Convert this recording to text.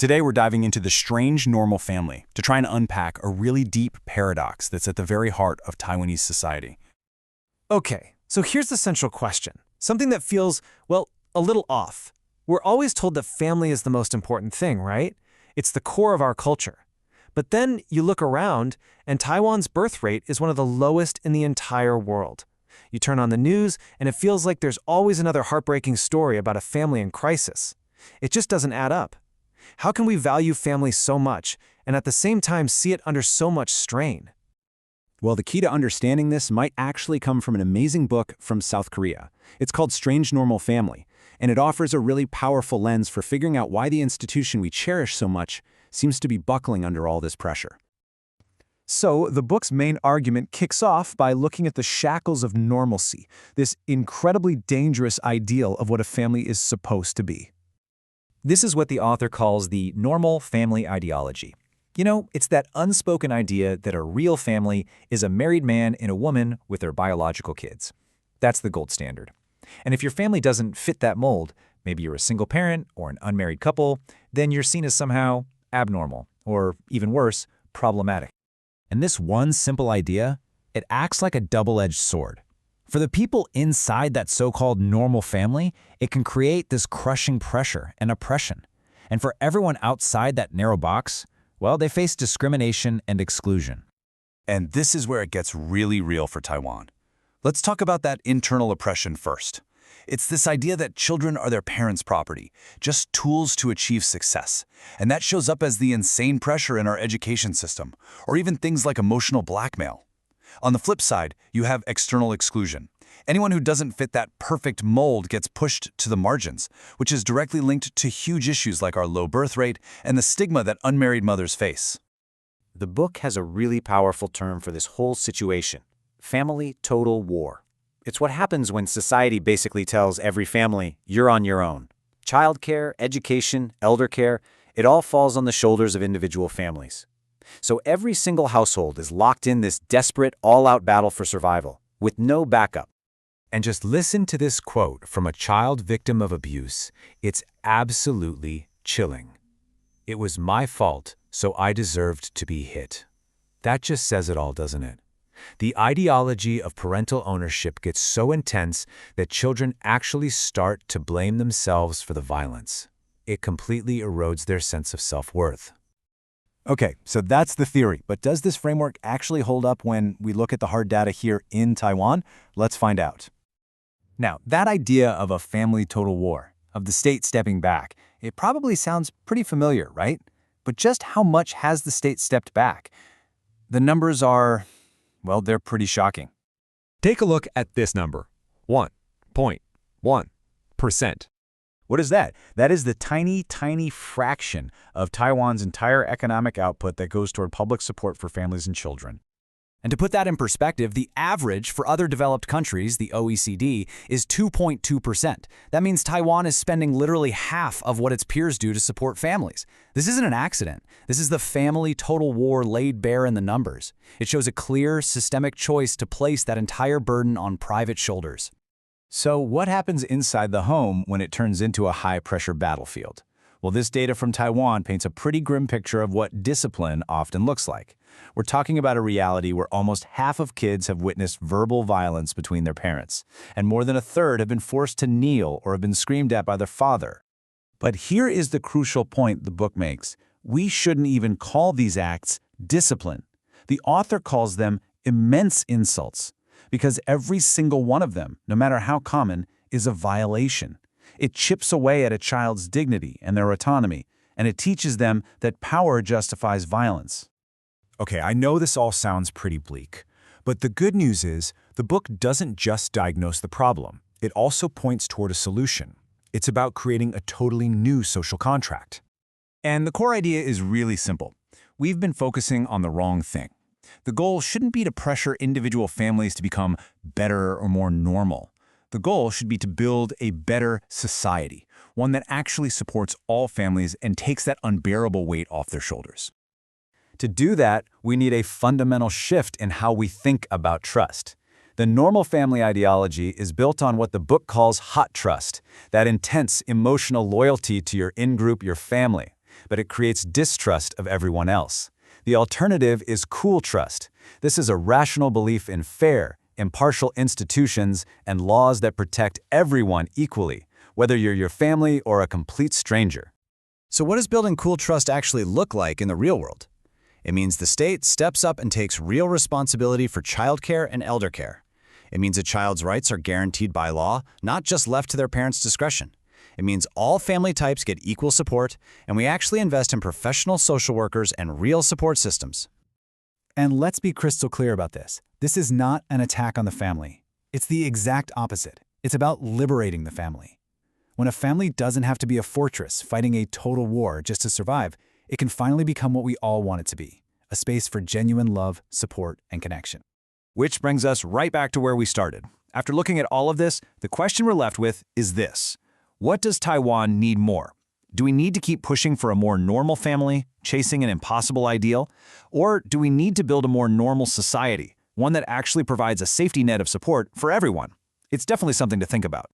Today we're diving into the strange normal family to try and unpack a really deep paradox that's at the very heart of Taiwanese society. Okay, so here's the central question. Something that feels, well, a little off. We're always told that family is the most important thing, right? It's the core of our culture. But then you look around, and Taiwan's birth rate is one of the lowest in the entire world. You turn on the news, and it feels like there's always another heartbreaking story about a family in crisis. It just doesn't add up. How can we value family so much, and at the same time see it under so much strain? Well, the key to understanding this might actually come from an amazing book from South Korea. It's called Strange Normal Family, and it offers a really powerful lens for figuring out why the institution we cherish so much seems to be buckling under all this pressure. So, the book's main argument kicks off by looking at the shackles of normalcy, this incredibly dangerous ideal of what a family is supposed to be. This is what the author calls the normal family ideology. You know, it's that unspoken idea that a real family is a married man and a woman with their biological kids. That's the gold standard. And if your family doesn't fit that mold, maybe you're a single parent or an unmarried couple, then you're seen as somehow abnormal, or even worse, problematic. And this one simple idea, it acts like a double-edged sword. For the people inside that so-called normal family, it can create this crushing pressure and oppression. And for everyone outside that narrow box, well, they face discrimination and exclusion. And this is where it gets really real for Taiwan. Let's talk about that internal oppression first. It's this idea that children are their parents' property, just tools to achieve success. And that shows up as the insane pressure in our education system, or even things like emotional blackmail. On the flip side, you have external exclusion. Anyone who doesn't fit that perfect mold gets pushed to the margins, which is directly linked to huge issues like our low birth rate and the stigma that unmarried mothers face. The book has a really powerful term for this whole situation: family total war. It's what happens when society basically tells every family, you're on your own. Childcare, education, elder care, it all falls on the shoulders of individual families. So every single household is locked in this desperate, all-out battle for survival, with no backup. And just listen to this quote from a child victim of abuse. It's absolutely chilling. "It was my fault, so I deserved to be hit." That just says it all, doesn't it? The ideology of parental ownership gets so intense that children actually start to blame themselves for the violence. It completely erodes their sense of self-worth. Okay, so that's the theory, but does this framework actually hold up when we look at the hard data here in Taiwan? Let's find out. Now, that idea of a family total war, of the state stepping back, it probably sounds pretty familiar, right? But just how much has the state stepped back? The numbers are, well, they're pretty shocking. Take a look at this number, 1.1%. What is that? That is the tiny, tiny fraction of Taiwan's entire economic output that goes toward public support for families and children. And to put that in perspective, the average for other developed countries, the OECD, is 2.2%. That means Taiwan is spending literally half of what its peers do to support families. This isn't an accident. This is the family total war laid bare in the numbers. It shows a clear, systemic choice to place that entire burden on private shoulders. So what happens inside the home when it turns into a high-pressure battlefield? Well, this data from Taiwan paints a pretty grim picture of what discipline often looks like. We're talking about a reality where almost half of kids have witnessed verbal violence between their parents, and more than a third have been forced to kneel or have been screamed at by their father. But here is the crucial point the book makes. We shouldn't even call these acts discipline. The author calls them immense insults, because every single one of them, no matter how common, is a violation. It chips away at a child's dignity and their autonomy, and it teaches them that power justifies violence. Okay, I know this all sounds pretty bleak, but the good news is the book doesn't just diagnose the problem. It also points toward a solution. It's about creating a totally new social contract. And the core idea is really simple. We've been focusing on the wrong thing. The goal shouldn't be to pressure individual families to become better or more normal. The goal should be to build a better society, one that actually supports all families and takes that unbearable weight off their shoulders. To do that, we need a fundamental shift in how we think about trust. The normal family ideology is built on what the book calls hot trust, that intense emotional loyalty to your in-group, your family. but it creates distrust of everyone else. The alternative is cool trust. This is a rational belief in fair, impartial institutions and laws that protect everyone equally, whether you're your family or a complete stranger. So what does building cool trust actually look like in the real world? It means the state steps up and takes real responsibility for childcare and elder care. It means a child's rights are guaranteed by law, not just left to their parents' discretion. It means all family types get equal support, and we actually invest in professional social workers and real support systems. And let's be crystal clear about this. This is not an attack on the family. It's the exact opposite. It's about liberating the family. When a family doesn't have to be a fortress fighting a total war just to survive, it can finally become what we all want it to be, a space for genuine love, support, and connection. Which brings us right back to where we started. After looking at all of this, the question we're left with is this. What does Taiwan need more? Do we need to keep pushing for a more normal family, chasing an impossible ideal? Or do we need to build a more normal society, one that actually provides a safety net of support for everyone? It's definitely something to think about.